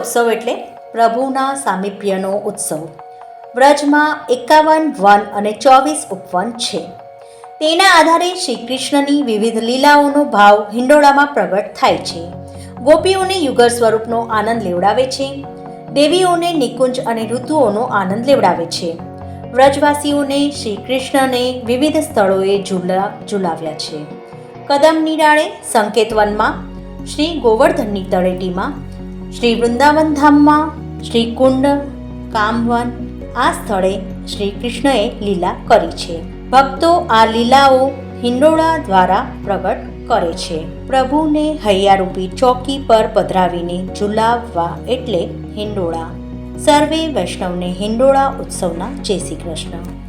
ઉત્સવ એટલે પ્રભુના સામીપ્યનો ઉત્સવ. વ્રજમાં 51 વન અને 24 ઉપવન છે. તેના આધારે શ્રી કૃષ્ણની વિવિધ લીલાઓનો ભાવ હિંડોળામાં પ્રગટ થાય છે. ગોપીઓને યુગળ સ્વરૂપનો આનંદ લેવડાવે છે. દેવીઓને નિકુંજ અને ઋતુઓનો આનંદ લેવડાવે છે. વ્રજવાસીઓને શ્રી કૃષ્ણને વિવિધ સ્થળોએ ઝુલાવ્યા છે. કદમની ડાળે, સંકેતવનમાં, શ્રી ગોવર્ધનની તળેટીમાં, શ્રી વૃંદાવન ધામમાં, શ્રી કુંડ, કામવન, આ સ્થળે શ્રી કૃષ્ણએ લીલા કરી છે. ભક્તો આ લીલાઓ હિંડોળા દ્વારા પ્રગટ કરે છે. પ્રભુને હૈયારૂપી ચોકી પર પધરાવીને ઝુલાવવા એટલે હિંડોળા. સર્વે વૈષ્ણવને હિંડોળા ઉત્સવના જય શ્રી કૃષ્ણ.